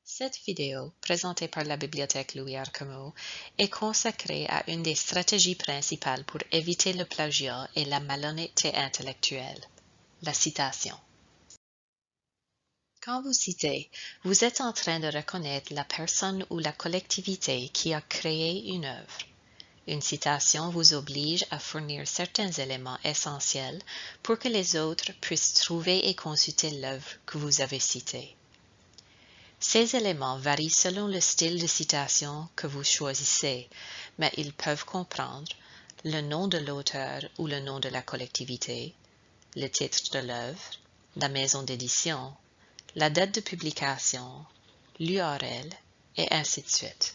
Cette vidéo, présentée par la Bibliothèque Louis Archambault, est consacrée à une des stratégies principales pour éviter le plagiat et la malhonnêteté intellectuelle, la citation. Quand vous citez, vous êtes en train de reconnaître la personne ou la collectivité qui a créé une œuvre. Une citation vous oblige à fournir certains éléments essentiels pour que les autres puissent trouver et consulter l'œuvre que vous avez citée. Ces éléments varient selon le style de citation que vous choisissez, mais ils peuvent comprendre le nom de l'auteur ou le nom de la collectivité, le titre de l'œuvre, la maison d'édition, la date de publication, l'URL, et ainsi de suite.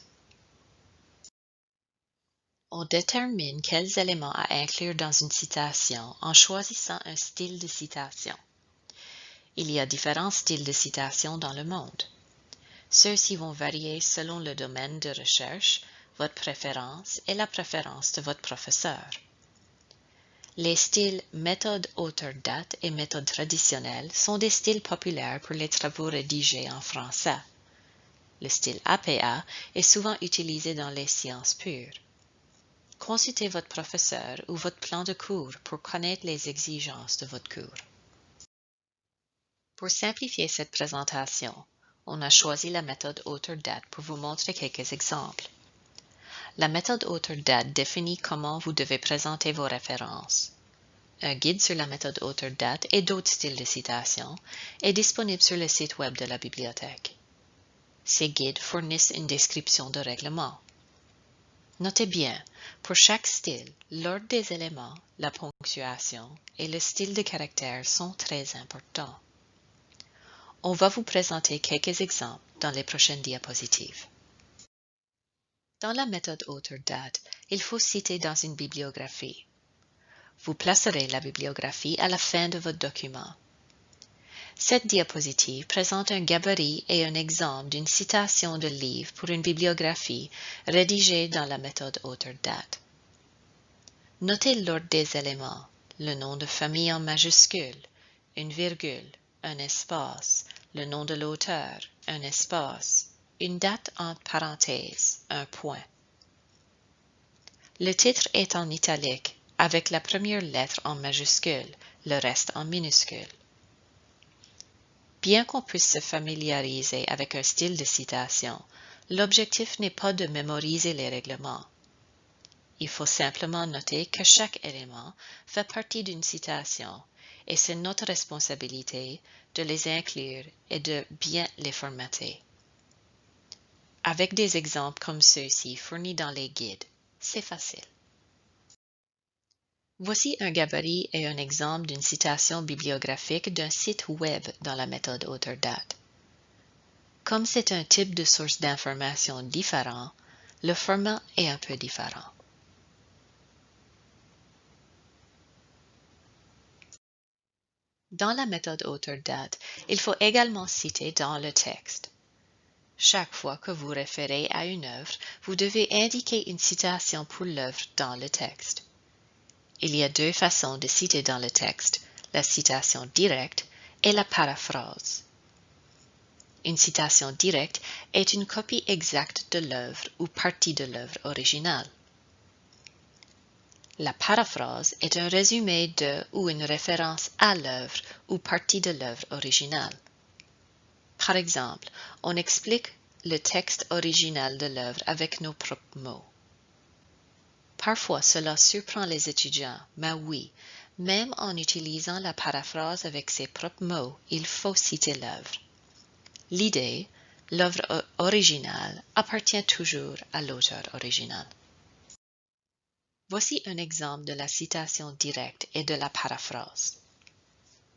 On détermine quels éléments à inclure dans une citation en choisissant un style de citation. Il y a différents styles de citation dans le monde. Ceux-ci vont varier selon le domaine de recherche, votre préférence et la préférence de votre professeur. Les styles méthode auteur-date et méthode traditionnelle sont des styles populaires pour les travaux rédigés en français. Le style APA est souvent utilisé dans les sciences pures. Consultez votre professeur ou votre plan de cours pour connaître les exigences de votre cours. Pour simplifier cette présentation, on a choisi la méthode auteur-date pour vous montrer quelques exemples. La méthode auteur-date définit comment vous devez présenter vos références. Un guide sur la méthode auteur-date et d'autres styles de citation est disponible sur le site web de la bibliothèque. Ces guides fournissent une description de règlement. Notez bien, pour chaque style, l'ordre des éléments, la ponctuation et le style de caractère sont très importants. On va vous présenter quelques exemples dans les prochaines diapositives. Dans la méthode auteur-date, il faut citer dans une bibliographie. Vous placerez la bibliographie à la fin de votre document. Cette diapositive présente un gabarit et un exemple d'une citation de livre pour une bibliographie rédigée dans la méthode auteur-date. Notez l'ordre des éléments, le nom de famille en majuscule, une virgule, un espace, le nom de l'auteur, un espace, une date entre parenthèses, un point. Le titre est en italique, avec la première lettre en majuscule, le reste en minuscule. Bien qu'on puisse se familiariser avec un style de citation, l'objectif n'est pas de mémoriser les règlements. Il faut simplement noter que chaque élément fait partie d'une citation et c'est notre responsabilité de les inclure et de bien les formater. Avec des exemples comme ceux-ci fournis dans les guides, c'est facile. Voici un gabarit et un exemple d'une citation bibliographique d'un site web dans la méthode auteur-date. Comme c'est un type de source d'information différent, le format est un peu différent. Dans la méthode auteur-date, il faut également citer dans le texte. Chaque fois que vous référez à une œuvre, vous devez indiquer une citation pour l'œuvre dans le texte. Il y a deux façons de citer dans le texte, la citation directe et la paraphrase. Une citation directe est une copie exacte de l'œuvre ou partie de l'œuvre originale. La paraphrase est un résumé de ou une référence à l'œuvre ou partie de l'œuvre originale. Par exemple, on explique le texte original de l'œuvre avec nos propres mots. Parfois, cela surprend les étudiants, mais oui, même en utilisant la paraphrase avec ses propres mots, il faut citer l'œuvre. L'idée, l'œuvre originale, appartient toujours à l'auteur original. Voici un exemple de la citation directe et de la paraphrase.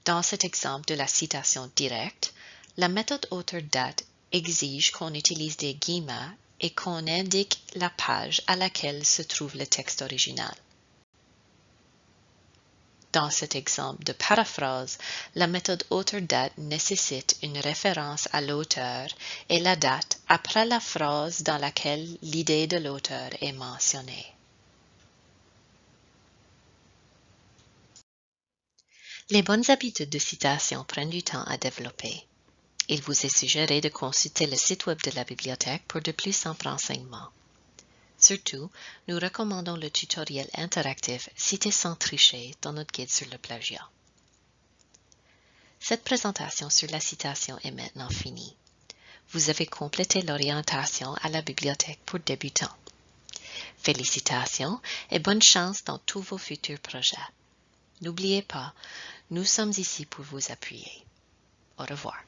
Dans cet exemple de la citation directe, la méthode auteur-date exige qu'on utilise des guillemets et qu'on indique la page à laquelle se trouve le texte original. Dans cet exemple de paraphrase, la méthode auteur-date nécessite une référence à l'auteur et la date après la phrase dans laquelle l'idée de l'auteur est mentionnée. Les bonnes habitudes de citation prennent du temps à développer. Il vous est suggéré de consulter le site web de la bibliothèque pour de plus amples renseignements. Surtout, nous recommandons le tutoriel interactif Citer sans tricher dans notre guide sur le plagiat. Cette présentation sur la citation est maintenant finie. Vous avez complété l'orientation à la bibliothèque pour débutants. Félicitations et bonne chance dans tous vos futurs projets. N'oubliez pas, nous sommes ici pour vous appuyer. Au revoir.